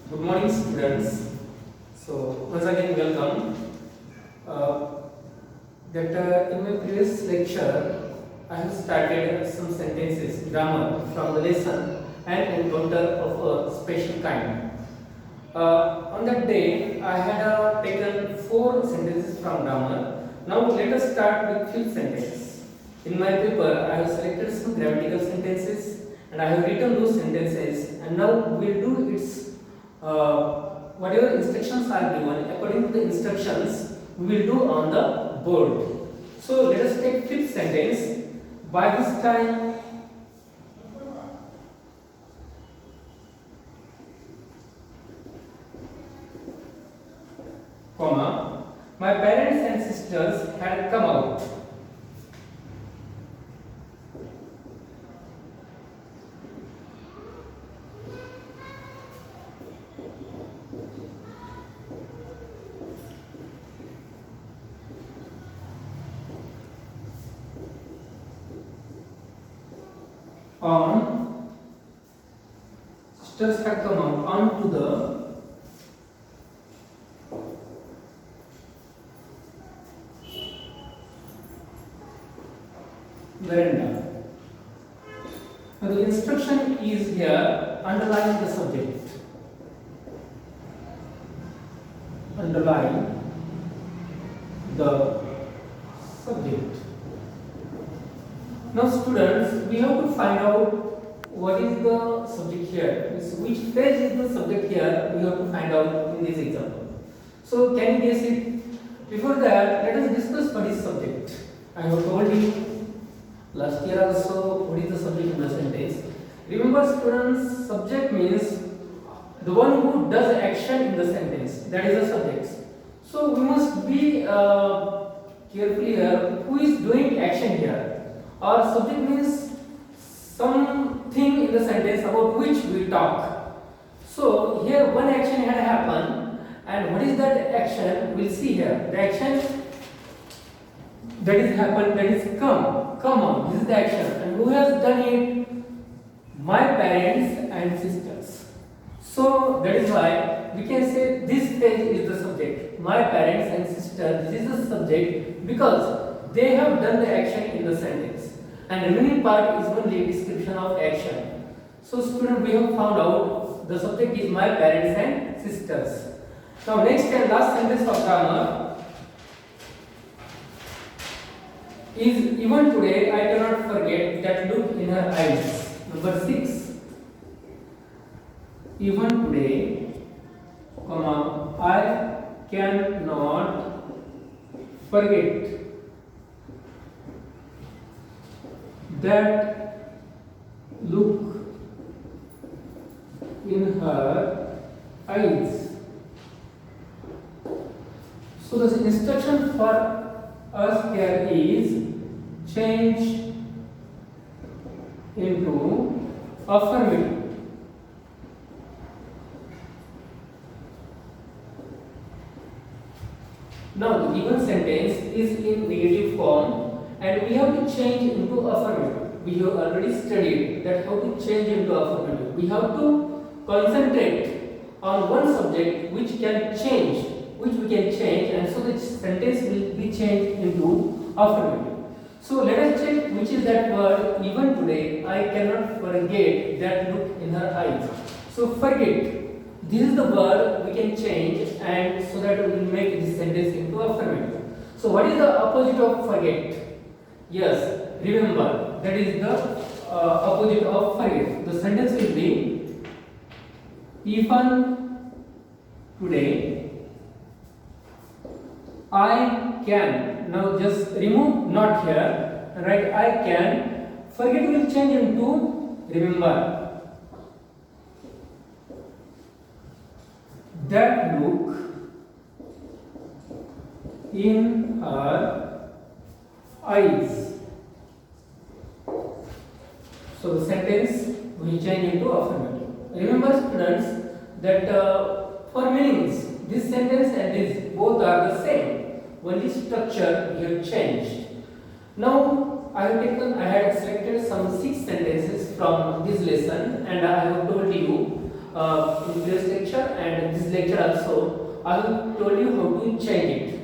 Good morning, students. So once again, welcome. In my previous lecture, I have started some sentences, grammar from the lesson and encounter of a special kind. On that day, I had taken 4 sentences from grammar. Now let us start with fifth sentence. In my paper, I have selected some grammatical sentences and I have written those sentences. And now we will do its whatever instructions are given. According to the instructions, we will do on the board. So let us take fifth sentence. By this time, comma, my parents and sisters had come out. On sisters had come out onto the veranda. Now the instruction is here, underline the subject. Underline the subject. Now students, we have to find out what is the subject here. Which page is the subject here, we have to find out in this example. So can you guess it? Before that, let us discuss what is subject. I have told you last year also what is the subject in the sentence. Remember students, subject means the one who does action in the sentence. That is the subject. So we must be careful here. Who is doing action here? Or subject means something in the sentence about which we talk. So here one action had happened, and what is that action? We'll see here. The action that is happened, that is come on. This is the action, and who has done it? My parents and sisters. So that is why we can say this page is the subject. My parents and sisters. This is the subject because they have done the action in the sentence, and the remaining part is only a description of action. So student, we have found out the subject is my parents and sisters. Now next and last sentence of grammar is even today I cannot forget that look in her eyes. Number 6. Even today, comma, I cannot forget that look in her eyes. So the instruction for us here is change into affirmative. Now the given sentence is in negative form and we have to change into affirmative. We have already studied that how to change into affirmative. We have to concentrate on one subject which we can change, and so the sentence will be changed into affirmative. So let us check which is that word. Even today I cannot forget that look in her eyes. So forget. This is the word we can change, and so that we will make this sentence into affirmative. So what is the opposite of forget? Yes, remember, that is the opposite of forget. The sentence will be even today I can. Now just remove not here, right? I can. Forget will change into remember. That look in her eyes. So the sentence will change into affirmative. Remember students that for meanings this sentence and this both are the same. Only structure we have changed. Now I had selected some 6 sentences from this lesson, and I have told you in previous lecture, and this lecture also I will told you how to change it.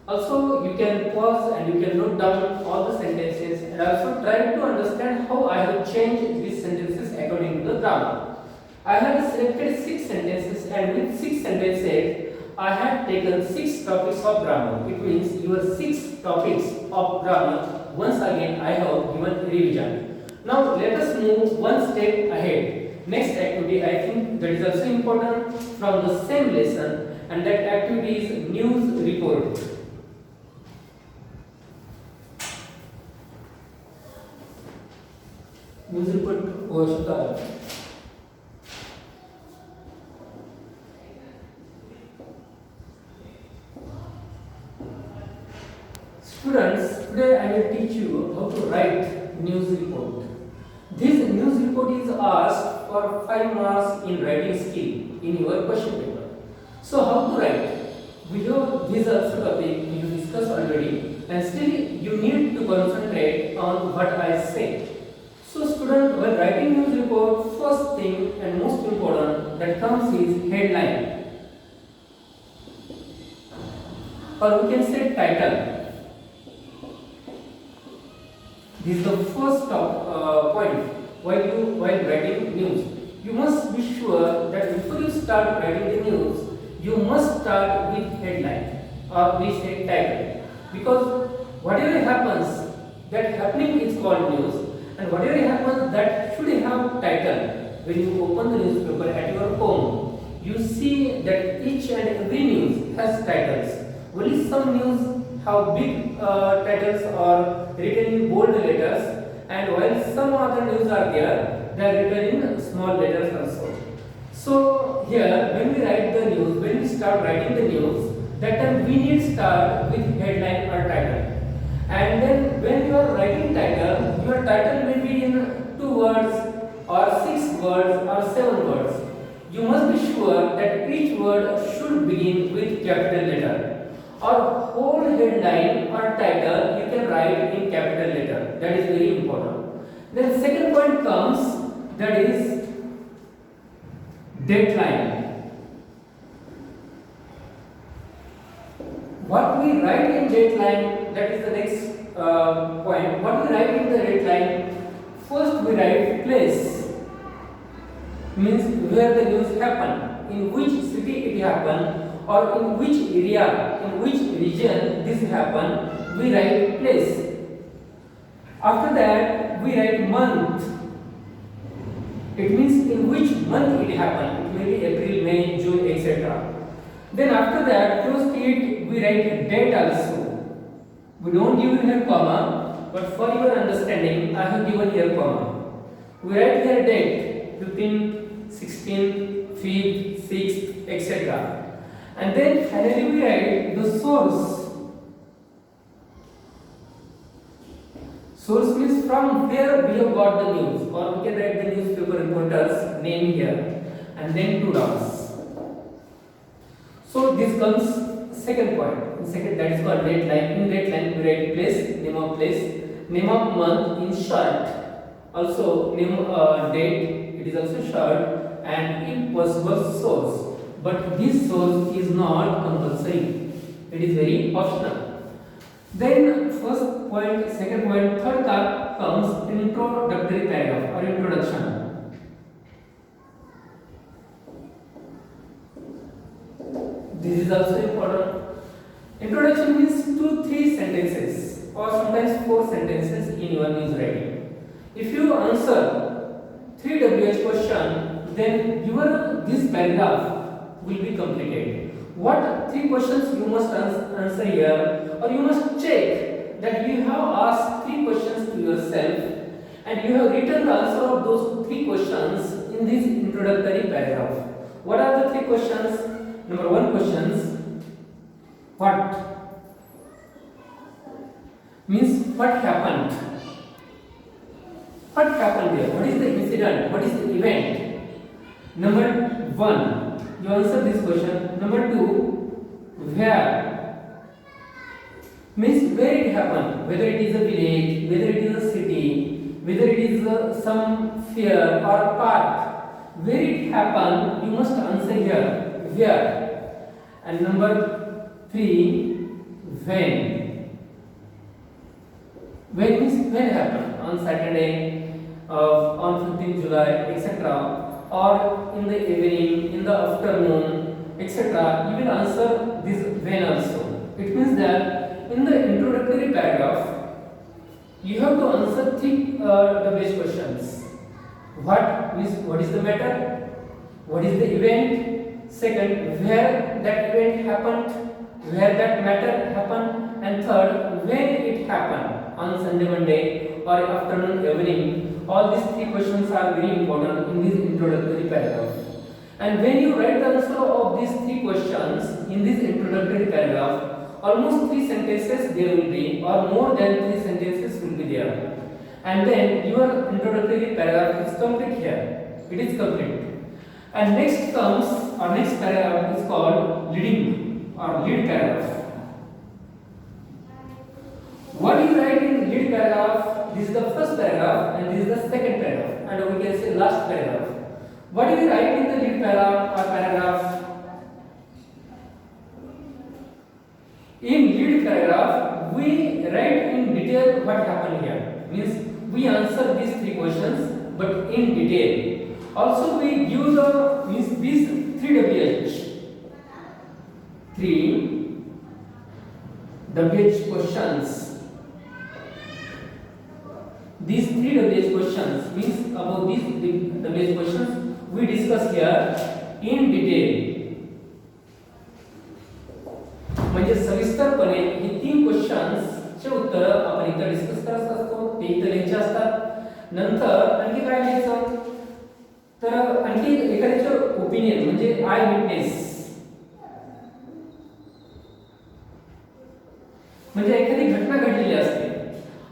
Also you can pause and you can note down all the sentences, and also try to understand how I have changed these sentences according to the grammar. I have selected 6 sentences, and with 6 sentences I have taken 6 topics of grammar. It means your 6 topics of grammar once again I have given revision. Now let us move one step ahead. Next activity, I think that is also important from the same lesson, and that activity is news report. News report हो सकता है. Students, today I will teach you how to write news report. This news report is asked for 5 marks in writing skill in your question paper. So how to write? We have this also topic you discussed already, and still you need to concentrate on what I say. So student, when writing news report, first thing and most important that comes is headline, or we can say title. This is the first point while writing news. You must be sure that before you start writing the news, you must start with headline, or we say title, because whatever happens, that happening is called news, and whatever happens that should have title. When you open the newspaper at your home, you see that each and every news has titles. Only some news have big titles or written in bold letters, and while some other news are there, they are written in small letters also. So here, when we write the news, when we start writing the news, that time we need start with headline or title. And then when you are writing title, your title may be in 2 words or 6 words or 7 words. You must be sure that each word should begin with capital letter. Or whole headline or title you can write in capital letter. That is very important. Then second point comes, that is deadline. What we write in deadline, that is the next point. What we write in the deadline, first we write place, means where the news happen, in which city it happened, or in which area, in which region this happen, we write place. After that, we write month. It means in which month it happened. It may be April, May, June, etc. Then after that, close to it, we write date also. We don't give here comma, but for your understanding, I have given here comma. We write here date, 15th, 16th, 5th, 6th, etc. And then finally we write the source. Source means from where we have got the news, or we can write the newspaper reporter's name here, and then 2 dots. So this comes second point. In second, that is called deadline. In deadline we write place, name of month in short. Also name date, it is also short, and if possible source. But this source is not compulsory. It is very optional. Then first point, second point, third comes introductory paragraph or introduction. This is also important. Introduction means 2-3 sentences or sometimes 4 sentences in your news writing. If you answer 3 WH question, then your this paragraph will be completed. What 3 questions you must answer here, or you must check that you have asked 3 questions to yourself and you have written the answer of those 3 questions in this introductory paragraph. What are the 3 questions? Number 1 questions, what? Means what happened? What happened there? What is the incident? What is the event? Number 1, you answer this question. Number 2, where? Means where it happened, whether it is a village, whether it is a city, whether it is some fair or park. where it happened, you must answer here where. And number 3, when. When means when happened, on Saturday, on 15th July, etc. Or in the evening, in the afternoon, etc. You will answer this when also. It means that in the introductory paragraph, you have to answer 3 WH questions. What is the matter? What is the event? Second, where that event happened, where that matter happened, and third, when it happened, on Sunday, Monday, or afternoon, evening. All these 3 questions are very important in this introductory paragraph. And when you write the answer of these 3 questions in this introductory paragraph, almost 3 sentences there will be, or more than 3 sentences will be there. And then your introductory paragraph is complete here. It is complete. And next comes, our next paragraph is called leading or lead paragraph. What you write in lead paragraph, this is the first paragraph and this is the second paragraph, and we can say last paragraph. What do you write in the lead paragraph? In lead paragraph, we write in detail what happened here. Means we answer these 3 questions, but in detail. Also, we give these 3 WH questions. These 3 WH questions means about these WH questions we discuss here in detail. म्हणजे सविस्तरपणे हे 3 questions चे उत्तर आपण इथे discuss करत असतो, ते इथे लिहायचे असतात. नंतर आणखी काय लिहायचं, तर आणखी एखाद्याचे ओपिनियन म्हणजे आय विटनेस, म्हणजे एखादी घटना घडलेली असते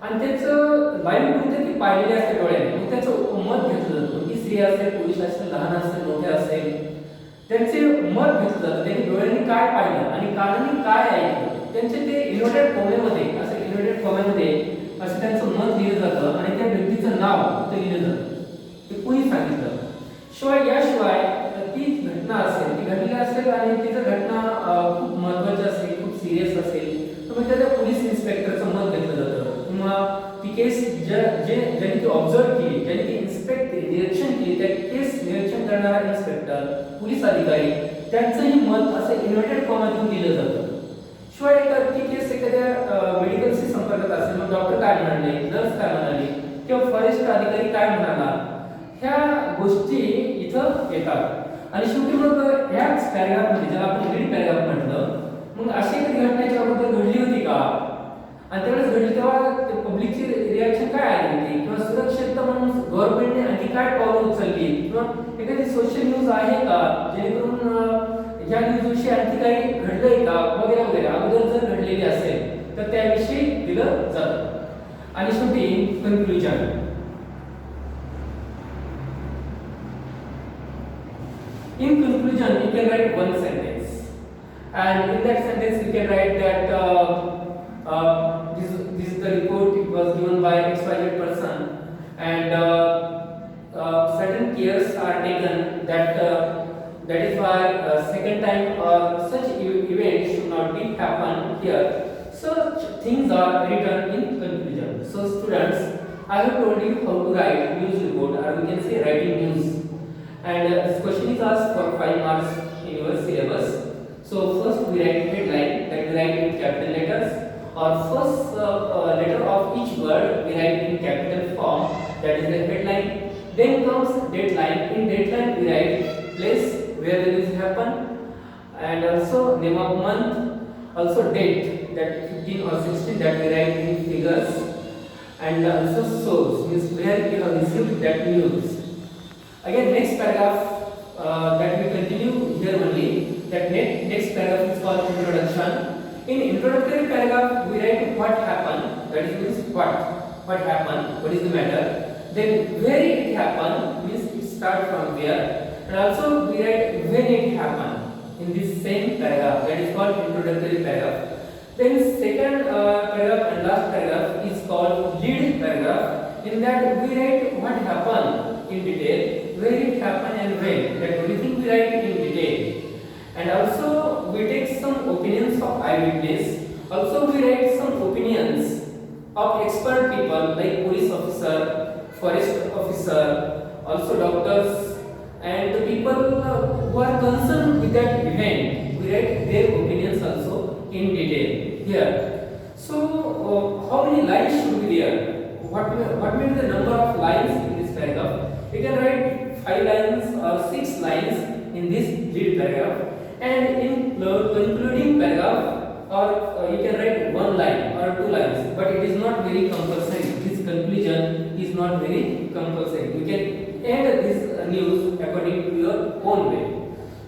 आणि त्याचं लाईव्ह कुठे ती पाहिलेली असते डोळ्याने, मग त्याचं मत घेतलं जातं की स्त्री असेल, पुरुष असेल, लहान असेल, मोठे असेल, त्यांचे मत घेतलं जातं. त्यांनी डोळ्यांनी काय पाहिलं आणि कानांनी काय ऐकलं, त्यांचे ते इन्व्हर्टेड कॉमेमध्ये, असं इन्व्हर्टेड कॉमेमध्ये असं त्यांचं मत लिहिलं जातं आणि त्या व्यक्तीचं नाव ते लिहिलं जातं, ते कोणी सांगितलं. शिवाय याशिवाय ती घटना असेल, ती घडलेली असेल आणि तिचं घटना खूप महत्त्वाची असेल, खूप सिरियस असेल, तर मग त्या पोलीस इन्स्पेक्टरचं मत घेतलं जातं, किंवा ती केस ज्यांनी ती ऑब्झर्व केली, ज्यांनी ती निरीक्षण केली, त्या केस निरीक्षण करणारा इन्स्पेक्टर, पोलीस अधिकारी, त्यांचंही मत असं इन्व्हर्टेड कॉमातून दिलं जातं. शिवाय ती केस एखाद्या मेडिकलशी संपर्कात असेल, मग डॉक्टर काय म्हणाले, नर्स काय म्हणाली, किंवा फॉरेस्ट अधिकारी काय म्हणाला, ह्या गोष्टी इथं येतात. आणि शेवटी मग ह्याच पॅराग्राफमध्ये, ज्याला आपण लीड पॅराग्राफ म्हटलं, मग अशी एखादी घटनेच्या अगोदर घडली होती का, आणि त्यावेळेस घडली तेव्हा पब्लिकची रिॲक्शन काय आली होती, किंवा सुरक्षितता म्हणून गव्हर्नमेंटने आणखी काय पावलं उचलली, किंवा एखादी सोशल न्यूज आहे का जेणेकरून या न्यूजविषयी आणखी काही घडलंय का, वगैरे वगैरे अगोदर जर घडलेली असेल तर त्याविषयी दिलं जातं. आणि शेवटी conclusion. In conclusion, you can write one sentence, and in that sentence you can write that this is the report. It was given by XYZ person, and certain cares are taken that is why second time such event should not be happen here. Such things are written in conclusion. So students, I have told you how to write news report, or we can say writing news. And this question is asked for 5 marks in your syllabus. So first we write headline, that we write in capital letters, or first letter of each word we write in capital form, that is the headline. Then comes deadline. In deadline we write place where the news happen, and also name of month, also date, that 15 or 16, that we write in figures, and also source, means where you have received that news. Again, next paragraph that we continue here only. That next paragraph is called introduction. In introductory paragraph, we write what happened. That is means what happened, what is the matter. Then where it happened means it starts from where, and also we write when it happened in this same paragraph. That is called introductory paragraph. Then second paragraph and last paragraph is called lead paragraph. In that we write what happened in detail, where it happened and when. That everything we write in detail. And also we take some opinions of eyewitness. Also we write some opinions of expert people like police officer, forest officer, also doctors, and the people who are concerned with that event. We write their opinions also in detail here. So how many lines should be there? What will be the number of lines in this paragraph? You can write 5 lines or 6 lines in this lead paragraph, and in concluding paragraph, or you can write 1 line or 2 lines, but it is not very compulsory. This conclusion is not very compulsory. You can end this news according to your own way.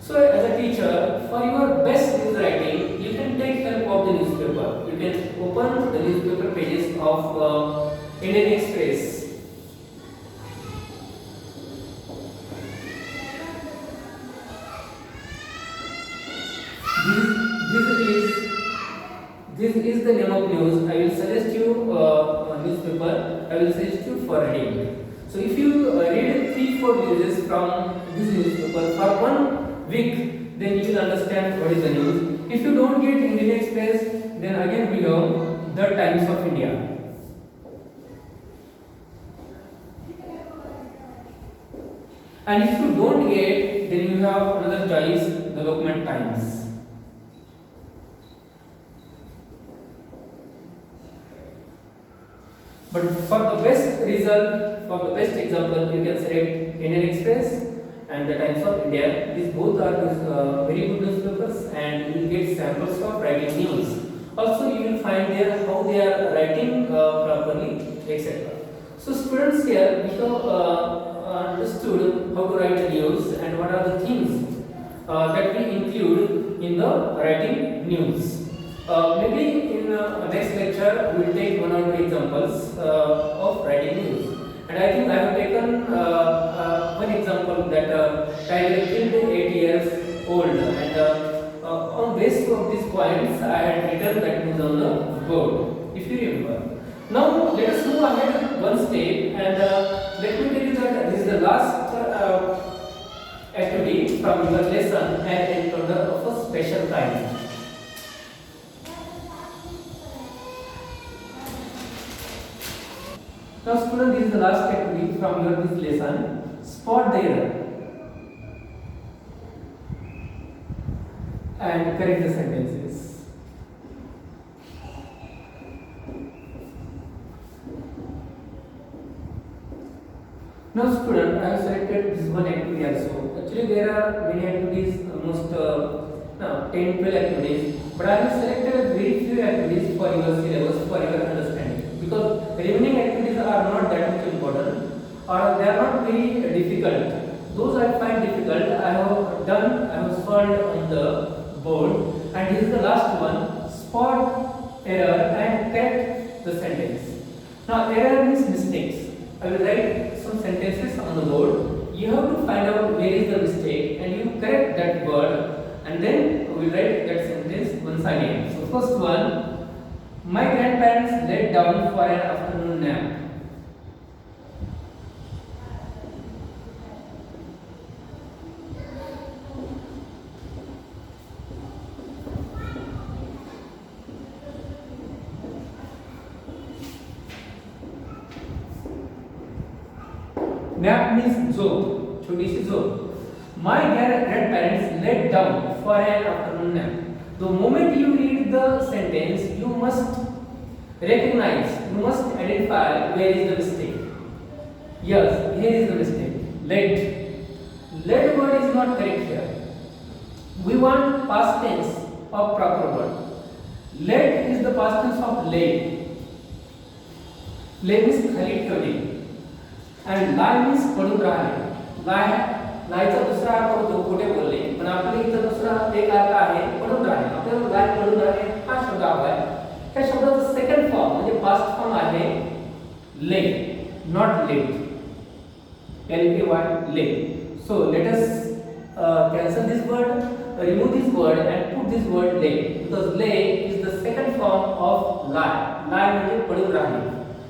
So as a teacher, for your best news writing, you can take help of the newspaper. You can open the newspaper pages of Indian Express. This is the name of news. I will suggest you newspaper. I will suggest you for reading. So if you read 3-4 news from this newspaper for 1 week, then you will understand what is the news. If you don't get Indian Express, then again we have the Times of India. And if you don't get, then you have another choice, the Lokmat Times. But for the best result, for the best example, you can select Indian Express and the Times of India. These both are very good newspapers, and you will get samples of writing news. Also, you will find there how they are writing properly, etc. So, students, here we have understood how to write the news and what are the things that we include in the writing news. Maybe in next lecture we will take 1 or 2 examples of writing news. And I think I have taken one example that tiger killed 8 years old, and on basis of these points I had written that news on the board, if you remember. Now let us move ahead one step, and let me tell you that this is the last activity from your lesson, and for the special time. Now student, this is the last activity from your this lesson. Spot the error and correct the sentences. Now student, I have selected this one activity also. Actually there are many activities, almost 10-12 activities, but I have selected very few activities for your syllabus, for your understanding, because remaining activities are not that much important, or they are not very difficult. Those I find difficult, I have solved on the board, and this is the last one. Spot error and correct the sentence. Now error means mistakes. I will write some sentences on the board. You have to find out where is the mistake, and you correct that word, and then we will write that sentence once again. So first one, my grandparents laid down for an afternoon nap. Nap means joke, छोटी सी joke. My grandparents laid down for an afternoon nap. The moment you read the sentence, you must recognize, you must identify where is the mistake. Yes, here is the mistake. Laid. Laid word is not correct here. We want past tense of proper word. Laid is the past tense of laid. Laid means खाली ठेवणे. And lie means पडून राहणे. लायचा दुसरा अर्थ होतो खोटे बोलणे, पण आपल्या इथं दुसरा एक अर्थ आहे पडून राहणे. आपल्याला लाय पडून राहणे हा शब्द हवा आहे. त्या शब्दाचा सेकंड फॉर्म म्हणजे पास्ट फॉर्म आहे ले, not let. LAY, late. So let us cancel this word, remove this word and put this word lay, because lay is the second form of lie. Lie means padun rahne.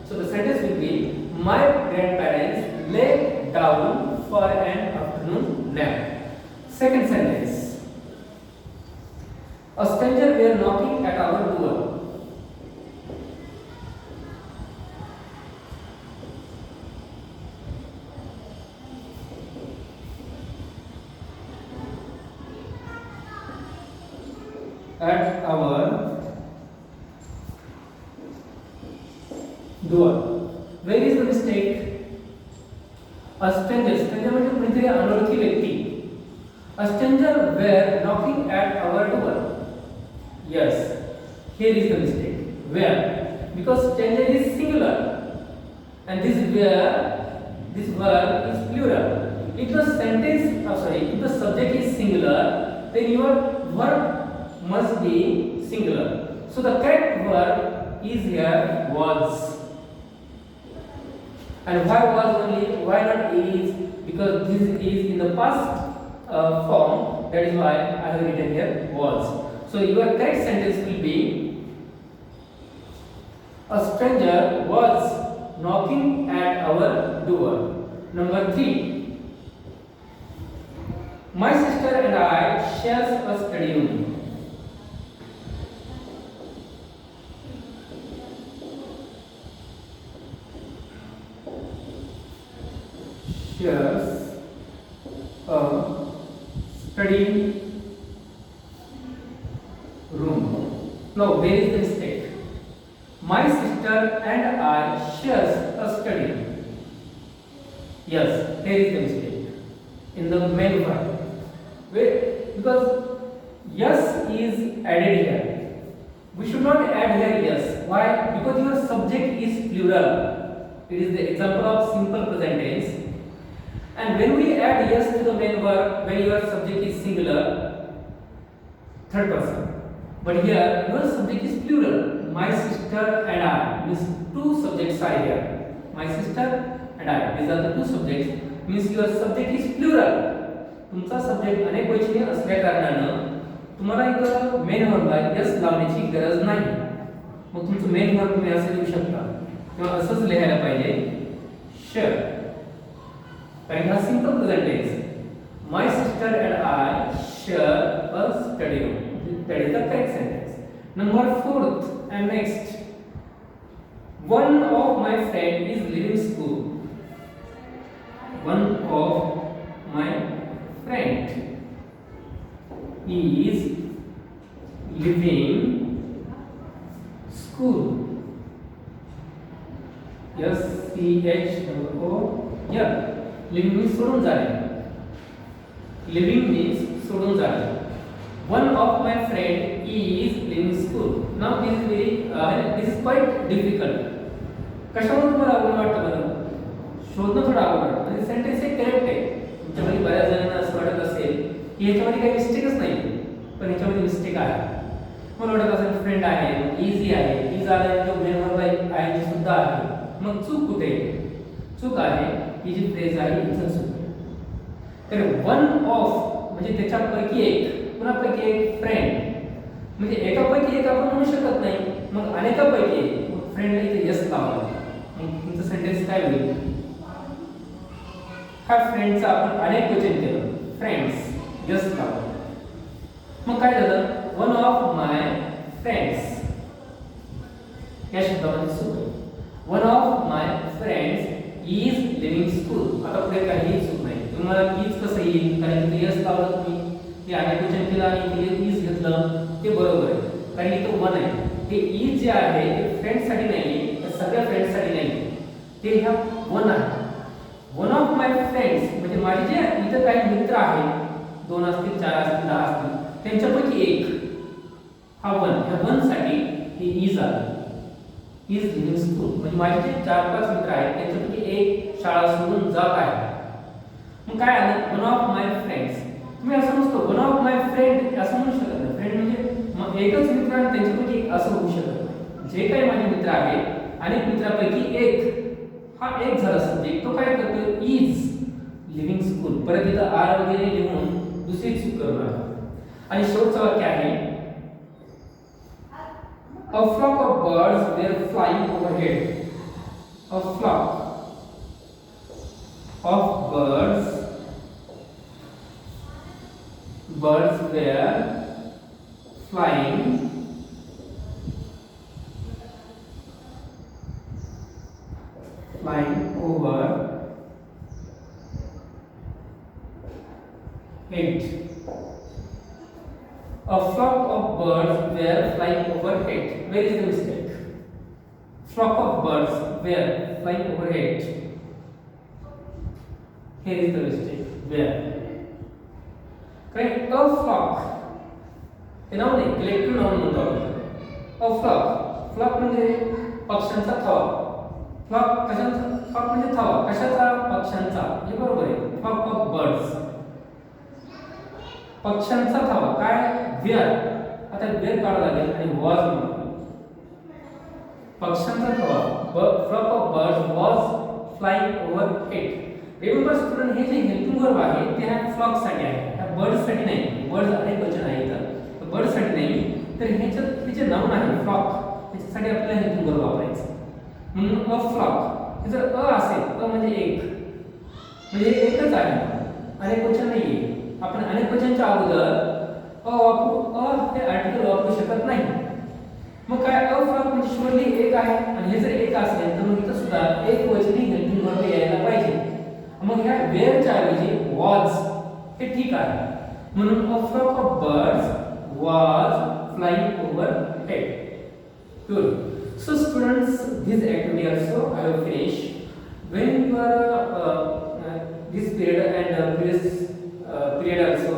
So the sentence will be, my grandparents lay down for an afternoon nap. Second sentence. A stranger were knocking at our door. At our door. Where is the mistake? A stranger म्हणजे कोणीतरी अनोळखी व्यक्ती. A stranger were knocking at our door. Yes, here is the mistake. Where? Because stranger is singular and this where, this verb is plural. If the sentence, if the subject is singular, then your verb must be singular. So the correct verb is here was. And why was only? Why not is? Because this is in the past form. That is why I have written here was. So your correct sentence will be: a stranger was knocking at our door. Number 3. My sister and I share a study room. Shares a study room. Now, where is the mistake? My sister and I shares a study room. Yes, here is the mistake in the main verb. Where? Because yes is added here. We should not add here yes. Why? Because your subject is plural. It is the example of simple present tense. And when we add yes to the main verb, when your subject is singular, third person. But here your subject is plural. My sister and I means two subjects are here. My sister and I. These are the two subjects. Means your subject is plural. तुमचा subject अनेक वचनी असल्या कारणानं तुम्हाला एक main वर्बला yes लावण्याची गरज नाही. मग तुमचं मेन वर्ब तुम्ही असे लिहू शकता किंवा असंच लिहायला पाहिजे शेअर. कारण हा simple present tense. My sister and I share a study room. That is the correct sentence. Number 4th and next. One of my friend is leaving school. One of my friend is leaving school. Yes, C-H-O. Yeah. Leaving means सोडून जाणे. Leaving means सोडून जाणे. One of my friend is leaving school. Now this is quite difficult. कशामुळे तुम्हाला अवघड वाटतं बरं? शोधणं थोडं अवघड वाटतं. म्हणजे सेंटेन्स हे करेक्ट आहे. तुमच्यामध्ये बऱ्याच जणांना असं वाटत असेल की ह्याच्यामध्ये काही मिस्टेकच नाही, पण ह्याच्यामध्ये मिस्टेक आहे. मला वाटत असेल फ्रेंड आहे, इझी आहे, इज आला जो मेन वर्ब आहे सुद्धा आहे. मग चूक कुठे? चूक आहे ही जी फ्रेज आहे इथं चूक. तर वन ऑफ म्हणजे त्याच्यापैकी एक, कुणापैकी एक फ्रेंड म्हणजे एकापैकी एक आपण म्हणू शकत नाही. मग अनेकापैकी एक फ्रेंडला इथे यस लावला. मग तुमचं सेंटेन्स काय होईल? हा फ्रेंडचा आपण अनेक वचन केलं, फ्रेंड्स यस लावलं. मग काय झालं? वन ऑफ माय फ्रेंड्स या शब्दामध्ये चूक. One of my friends is living school. आता पुढे काहीही चूक नाही. तुम्हाला इज कसं येईल? कारण इथे यस लावलं तुम्ही, ते अनेक वचन केलं आणि इथे इज घेतलं, ते बरोबर आहे. कारण इथं वन आहे. ते इज जे आहे ते फ्रेंड्ससाठी नाही, तर सगळ्या फ्रेंड्ससाठी नाही, ते ह्या वन आहे. वन ऑफ माय फ्रेंड्स म्हणजे माझे जे इथं काही मित्र आहेत, 2 असतील, 4 असतील, 10 असतील, त्यांच्यापैकी एक हा वन. ह्या वन साठी हे इज आलं. इज लिव्हिंग स्कूल म्हणजे माझे जे 4-5 मित्र आहेत त्यांच्यापैकी एक शाळा सोडून जात आहे. मग काय आलं? One of my friends. तुम्ही असं नसतो वन ऑफ माय फ्रेंड असं म्हणू शकत नाही. फ्रेंड म्हणजे मग एकच मित्र आणि त्यांच्यापैकी एक असं होऊ शकत नाही. जे काही माझे मित्र आहेत अनेक मित्रांपैकी एक, हा एक झाला सब्जेक्ट, तो काय करतो? Is living school. परत इथं आर वगैरे लिहून दुसरी चूक करू नका. आणि शेवटचं वाक्य आहे A flock of birds were flying overhead. A flock of birds birds were flying over it. A flock of birds were flying overhead. Where is the mistake? Flock of birds were flying overhead. Here is the mistake. Where? Correct. A flock. हे नाव नाही, collective noun म्हणतो आपण. A flock. Flock म्हणजे पक्ष्यांचा थवा. Flock कशाचा? Flock म्हणजे थवा. कशाचा? पक्ष्यांचा. हे बरोबर आहे. Flock of birds. पक्ष्यांचा थवा. काय? वेअर. आता वेअर काढावं लागेल आणि वॉज म्हणतो. पक्ष्यांचा थवा. Flock of birds was flying overhead. Remember student, हे जे हेल्पिंग वर्ब आहे ते ह्या फ्लॉक साठी आहे, ह्या बर्ड्स साठी नाही. बर्ड्स अनेक वचन आहे इथं, बर्ड साठी नाही. तर ह्याच्यात हे जे नाउन आहे फ्लॉक, त्याच्यासाठी आपल्याला हेल्पिंग वर्ब वापरायचं. म्हणून अ फ्लॉक, हे जर अ असेल, अ म्हणजे एक, म्हणजे एकच आहे, अनेक वचन नाहीये. आपण अनेक वचनच्या अगोदर अ वापरू, अ हे आर्टिकल वापरू शकत नाही. मग काय, अ फ्लॉक म्हणजे शुअरली एक आहे, आणि हे जर एक असेल तर मग इथं सुद्धा एक वचनी हेल्पिंग वर्ब यायला पाहिजे. मग ह्या वेअरच्या ऐवजी वॉज हे ठीक आहे. म्हणून a flock of birds was flying overhead. Good. So students, this activity also I will finish. When you are this period and previous period also,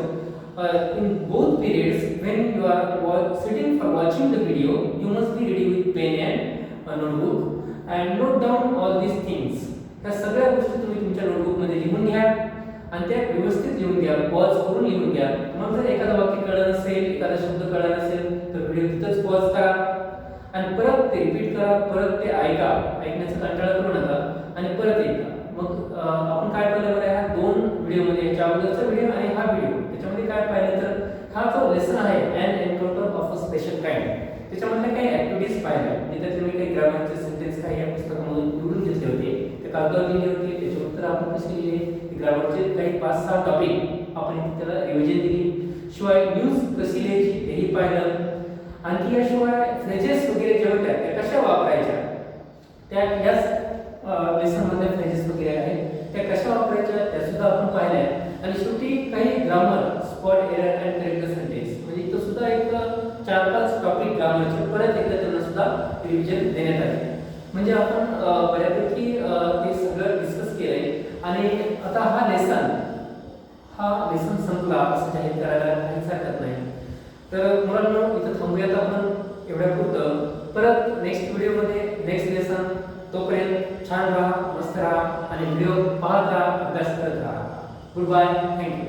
in both periods, when you are sitting for watching the video, you must be ready with pen and a notebook and note down all these things. या सगळ्या गोष्टी तुम्ही तुमच्या notebook मध्ये लिहून घ्या आणि त्या व्यवस्थित लिहून घ्या, पॉज करून लिहून घ्या. मग जर एखादा वाक्य कळलं नसेल, एखादा शब्द कळला नसेल तर व्हिडिओ तिथंच पॉज करा आणि परत ते रिपीट करा, परत ते ऐका. ऐकण्याचा कंटाळा करू नका आणि परत ऐका. मग आपण काय पाहिलं बरं, ह्या दोन व्हिडिओमध्ये, ह्याच्या अगोदरचा व्हिडिओ आणि हा व्हिडिओ, त्याच्यामध्ये काय पाहिलं तर हा जो लेसन आहे an encounter of a special kind, त्याच्यामधल्या काही ऍक्टिव्हिटीज पाहिल्या. तिथे तुम्ही काही ग्रामरचे सेंटेन्स काही या पुस्तकामधून निवडून घेतले होते, ते कागदावर लिहिले होते. त्याचे उत्तर आपण कसे लिहिले, ग्रामरचे काही 5-6 टॉपिक आपण त्याला रिव्हिजन दिली. शिवाय न्यूज कशी लिहायची तेही पाहिलं. आणखी याशिवाय फ्रेजेस वगैरे जे होत्या त्या कशा वापरायच्या, त्या याच लेसन मध्ये फ्रेजेस वगैरे आहेत त्या कशा वापरायच्या त्या सुद्धा आपण पाहिल्या. आणि शेवटी काही grammar, spot error and correct sentence, म्हणजे इथं सुद्धा एक 4-5 टॉपिक ग्रामरचे परत एकदा त्यांना सुद्धा रिव्हिजन देण्यात आले. म्हणजे आपण बऱ्यापैकी ते सगळं डिस्कस केलंय. आणि आता हा लेसन संपला असं जाहीर करायला काहीच हरकत नाही. तर मुलांना इथं थांबूयात आपण एवढ्यापुरतं. परत नेक्स्ट व्हिडिओमध्ये नेक्स्ट लेसन. तोपर्यंत छान राहा, मस्त राहा आणि व्हिडिओ पाहत राहा, अभ्यास करत राहा. Goodbye, thank you.